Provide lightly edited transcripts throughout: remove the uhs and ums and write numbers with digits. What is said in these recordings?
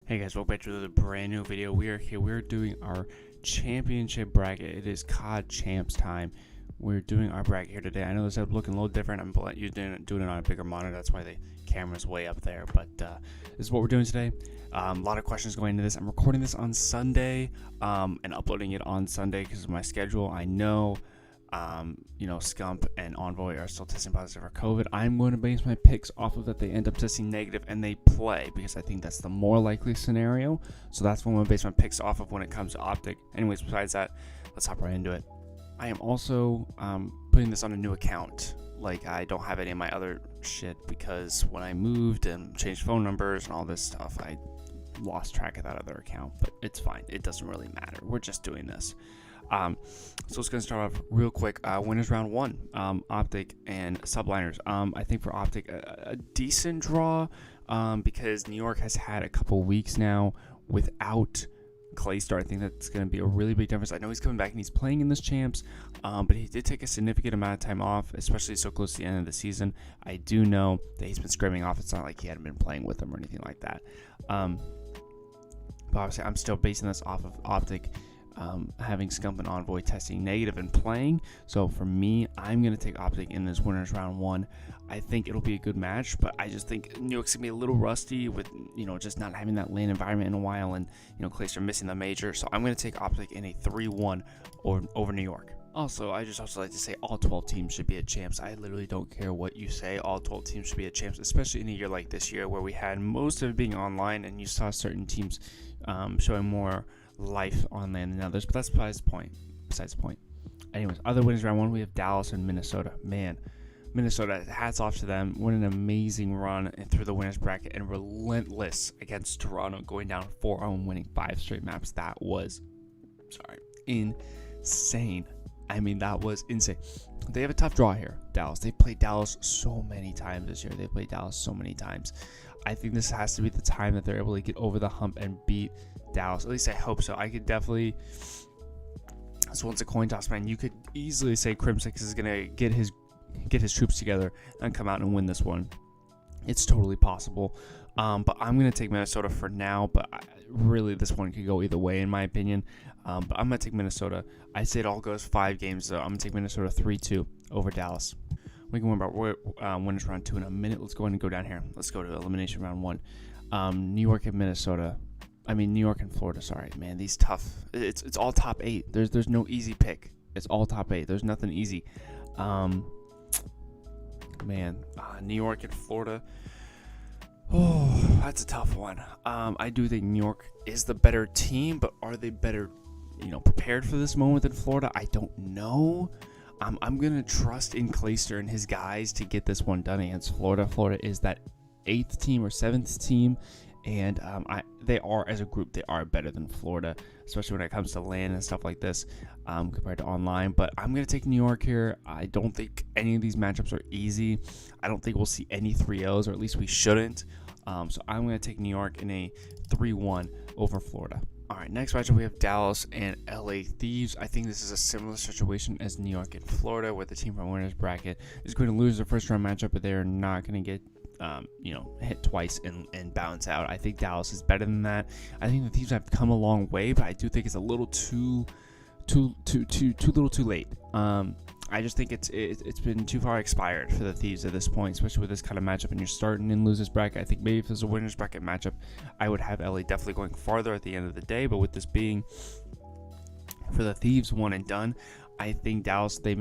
Hey guys, welcome back to another brand new video. We are here. We're doing our championship bracket. It is COD Champs time. We're doing our bracket here today. I know this is looking a little different. I'm doing it on a bigger monitor. That's why the camera's way up there. But this is what we're doing today. A lot of questions going into this. I'm recording this on Sunday and uploading it on Sunday because of my schedule. I know. Scump and Envoy are still testing positive for COVID. I'm going to base my picks off of that they end up testing negative and they play because I think that's the more likely scenario. So that's what I'm going to base my picks off of when it comes to Optic. Anyways, besides that, let's hop right into it. I am also putting this on a new account. Like, I don't have any of my other shit because when I moved and changed phone numbers and all this stuff, I lost track of that other account. But it's fine. It doesn't really matter. We're just doing this. So it's going to start off real quick. Winners round one, Optic and Subliners. I think for Optic, a decent draw because New York has had a couple weeks now without Claystar. I think that's going to be a really big difference. I know he's coming back and he's playing in this champs, but he did take a significant amount of time off, especially so close to the end of the season. I do know that he's been scrimming off. It's not like he hadn't been playing with them or anything like that. But obviously, I'm still basing this off of Optic. Having Scump and Envoy testing negative and playing. So for me, I'm going to take Optic in this winners round one. I think it'll be a good match, but I just think New York's going to be a little rusty with, just not having that lane environment in a while and, Claystar missing the major. So I'm going to take Optic in a 3-1 over New York. Also, I just also like to say all 12 teams should be at champs. I literally don't care what you say. All 12 teams should be at champs, especially in a year like this year where we had most of it being online and you saw certain teams showing more life on land than others, but that's besides the point. Anyways, other winners round one, we have Dallas and Minnesota. Man, Minnesota, hats off to them. What an amazing run through the winners bracket and relentless against Toronto, going down 4-0, winning 5 straight maps. That was insane. I mean, that was insane. They have a tough draw here, Dallas. They played Dallas so many times this year. I think this has to be the time that they're able to get over the hump and beat Dallas. At least I hope so. I could definitely. So once a coin toss, man, you could easily say Crimsix is gonna get his troops together and come out and win this one. It's totally possible. But I'm gonna take Minnesota for now. But really, this one could go either way, in my opinion. But I'm gonna take Minnesota. I say it all goes 5 games, so I'm gonna take Minnesota 3-2 over Dallas. We can worry about winners round 2 in a minute. Let's go ahead and go down here. Let's go to elimination round 1. New York and New York and Florida. Sorry, man. These tough. It's all top 8. There's no easy pick. It's all top 8. There's nothing easy. New York and Florida. Oh, that's a tough one. I do think New York is the better team, but are they better, prepared for this moment than Florida? I don't know. I'm going to trust in Claystar and his guys to get this one done against Florida. Florida is that 8th team or 7th team, and they are, as a group, they are better than Florida, especially when it comes to land and stuff like this compared to online. But I'm going to take New York here. I don't think any of these matchups are easy. I don't think we'll see any 3-0s, or at least we shouldn't. So I'm going to take New York in a 3-1 over Florida. All right, next matchup we have Dallas and LA Thieves. I think this is a similar situation as New York and Florida, where the team from winners bracket is going to lose their first round matchup, but they're not going to get hit twice and bounce out. I think Dallas is better than that. I think the Thieves have come a long way, but I do think it's a little too late. I just think it's been too far expired for the Thieves at this point, especially with this kind of matchup and you're starting in losers bracket. I think maybe if there's a winners bracket matchup, I would have LA definitely going farther at the end of the day. But with this being for the Thieves one and done, I think Dallas, the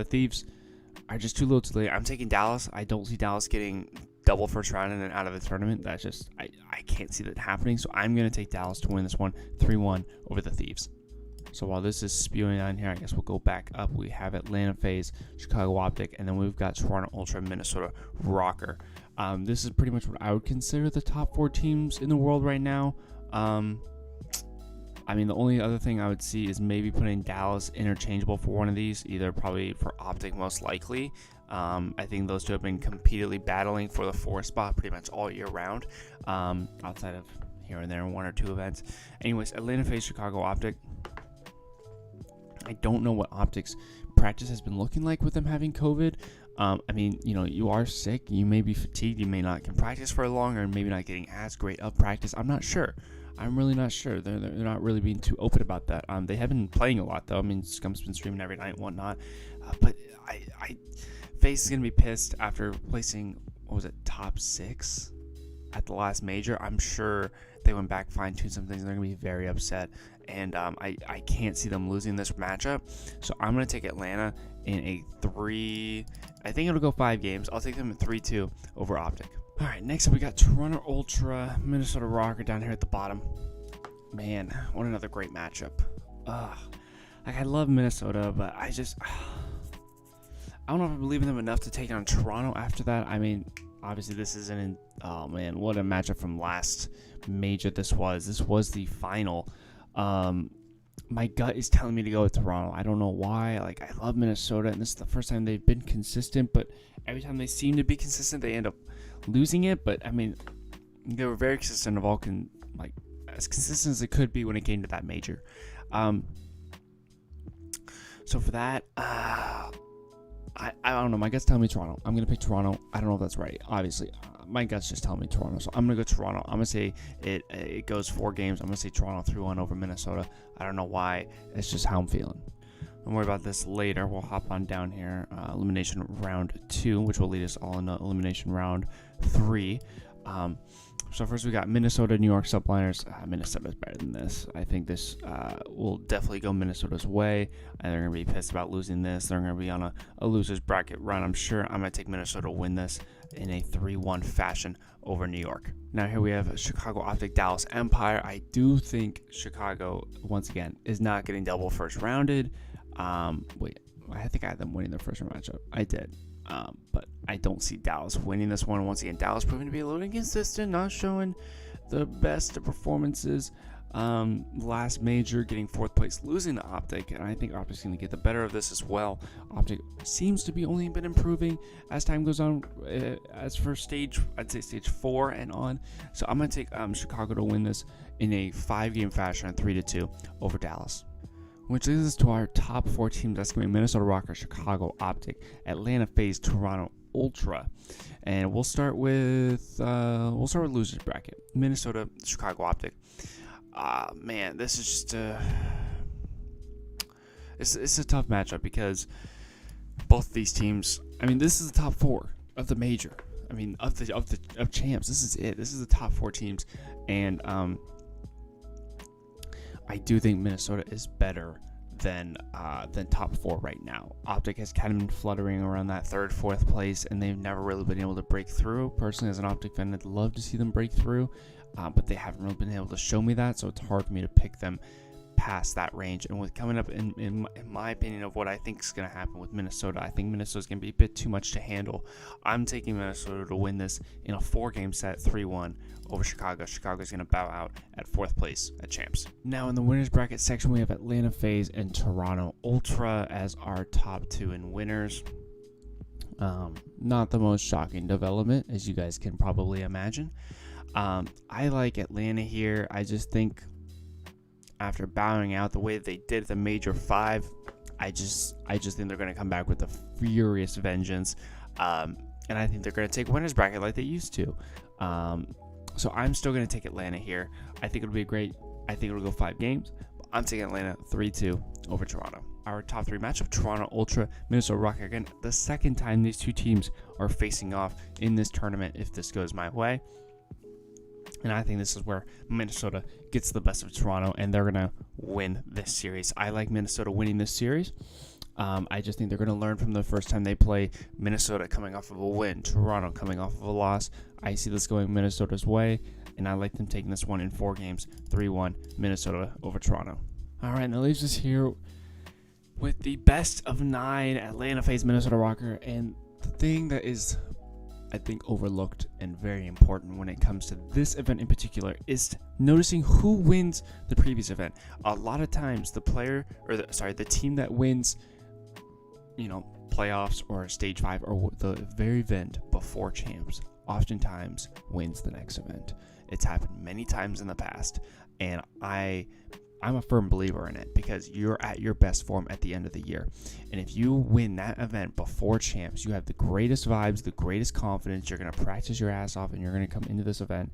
Thieves are just too little too late. I'm taking Dallas. I don't see Dallas getting double first round and then out of the tournament. That's just, I can't see that happening. So I'm going to take Dallas to win this one 3-1 over the Thieves. So while this is spewing on here, I guess we'll go back up. We have Atlanta FaZe, Chicago Optic, and then we've got Toronto Ultra, Minnesota Rocker. This is pretty much what I would consider the top 4 teams in the world right now. The only other thing I would see is maybe putting Dallas interchangeable for one of these, either probably for Optic most likely. I think those two have been competitively battling for the 4th spot pretty much all year round, outside of here and there in 1 or 2 events. Anyways, Atlanta FaZe, Chicago Optic. I don't know what Optic's practice has been looking like with them having COVID. I mean, you are sick, you may be fatigued, you may not can practice for longer, and maybe not getting as great of practice. I'm not sure. I'm really not sure. They're not really being too open about that. They have been playing a lot though. I mean, Scump's been streaming every night and whatnot. But FaZe is gonna be pissed after placing, what was it, top 6 at the last major. I'm sure they went back, fine-tuned some things, and they're gonna be very upset. And I can't see them losing this matchup. So I'm gonna take Atlanta in a 3. I think it'll go 5 games. I'll take them at 3-2 over Optic. All right, next up we got Toronto Ultra, Minnesota Rocker down here at the bottom. Man, what another great matchup. I love Minnesota, but I don't know if I believe in them enough to take on Toronto after that. I mean, obviously this isn't. Oh man, what a matchup from last major this was. This was the final. My gut is telling me to go with Toronto. I don't know why. Like, I love Minnesota, and this is the first time they've been consistent, but every time they seem to be consistent, they end up losing it. But I mean, they were very consistent as consistent as it could be when it came to that major. So for that, I don't know. My gut's telling me Toronto. I'm gonna pick Toronto. I don't know if that's right. Obviously, my gut's just telling me Toronto. So I'm gonna go Toronto. I'm gonna say it goes 4 games. I'm gonna say Toronto 3-1 over Minnesota. I don't know why. It's just how I'm feeling. Don't worry about this later. We'll hop on down here. Elimination round 2, which will lead us all into elimination round 3. So first we got Minnesota, New York Subliners. Minnesota's better than this. I think this will definitely go Minnesota's way, and they're going to be pissed about losing this. They're going to be on a loser's bracket run, I'm sure. I'm going to take Minnesota to win this in a 3-1 fashion over New York. Now here we have Chicago Optic, Dallas Empire. I do think Chicago, once again, is not getting double first rounded. Wait, I think I had them winning their first round matchup. I did. But I don't see Dallas winning this one. Once again, Dallas proving to be a little inconsistent, not showing the best performances. Last major, getting 4th place, losing to Optic, and I think Optic's going to get the better of this as well. Optic seems to be only been improving as time goes on. As for I'd say stage 4 and on. So I'm going to take Chicago to win this in a 5-game fashion, 3-2 over Dallas. Which leads us to our top 4 teams. That's going to be Minnesota Rocker, Chicago Optic, Atlanta FaZe, Toronto Ultra. And we'll start with losers bracket. Minnesota, Chicago Optic. Man, this is just it's a tough matchup because both these teams. I mean, this is the top 4 of the major. I mean, of champs. This is it. This is the top 4 teams, and I do think Minnesota is better than top 4 right now. Optic has kind of been fluttering around that 3rd, 4th place, and they've never really been able to break through. Personally, as an Optic fan, I'd love to see them break through, but they haven't really been able to show me that, so it's hard for me to pick them past that range. And with coming up in my opinion of what I think is going to happen with Minnesota, I think Minnesota's going to be a bit too much to handle. I'm taking Minnesota to win this in a 4-game set, 3-1 over Chicago. Chicago's going to bow out at 4th place at champs. Now in the winners bracket section, we have Atlanta FaZe and Toronto Ultra as our top 2 in winners. Not the most shocking development, as you guys can probably imagine. I like Atlanta here. I just think after bowing out the way they did the major 5, I just think they're going to come back with a furious vengeance, and I think they're going to take winners bracket like they used to. So I'm still going to take Atlanta here. I think it'll be I think it'll go 5 games. But I'm taking Atlanta 3-2 over Toronto. Our top 3 matchup: Toronto Ultra, Minnesota Rocker. Again, the second time these 2 teams are facing off in this tournament if this goes my way. And I think this is where Minnesota gets the best of Toronto, and they're going to win this series. I like Minnesota winning this series. I just think they're going to learn from the first time they play. Minnesota coming off of a win, Toronto coming off of a loss. I see this going Minnesota's way, and I like them taking this one in 4 games, 3-1, Minnesota over Toronto. All right, that leaves us here with the best of 9, Atlanta FaZe, Minnesota Rocker. And the thing that is, I think, overlooked and very important when it comes to this event in particular is noticing who wins the previous event. A lot of times the team that wins, playoffs or stage 5 or the very event before champs oftentimes wins the next event. It's happened many times in the past, and I'm I'm a firm believer in it because you're at your best form at the end of the year. And if you win that event before champs, you have the greatest vibes, the greatest confidence. You're going to practice your ass off and you're going to come into this event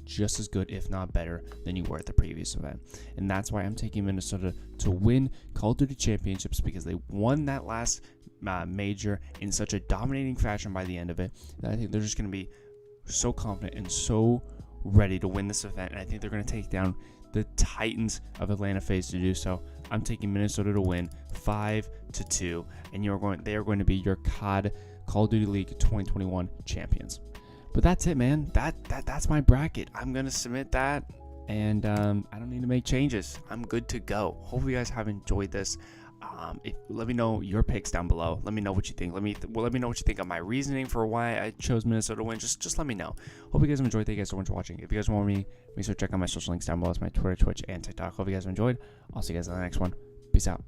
just as good, if not better, than you were at the previous event. And that's why I'm taking Minnesota to win Call of Duty championships, because they won that last major in such a dominating fashion by the end of it that I think they're just going to be so confident and so ready to win this event. And I think they're going to take down the Titans of Atlanta FaZe to do so. I'm taking Minnesota to win 5-2, and they are going to be your COD Call of Duty League 2021 champions. But that's it, man. That's my bracket. I'm gonna submit that, and I don't need to make changes. I'm good to go. Hopefully, you guys have enjoyed this. Let me know your picks down below. Let me know what you think. Let me know what you think of my reasoning for why I chose Minnesota to win. Just let me know. Hope you guys have enjoyed. Thank you guys so much for watching. If you guys want me, make sure to check out my social links down below. It's my Twitter, Twitch, and TikTok. Hope you guys have enjoyed. I'll see you guys in the next one. Peace out.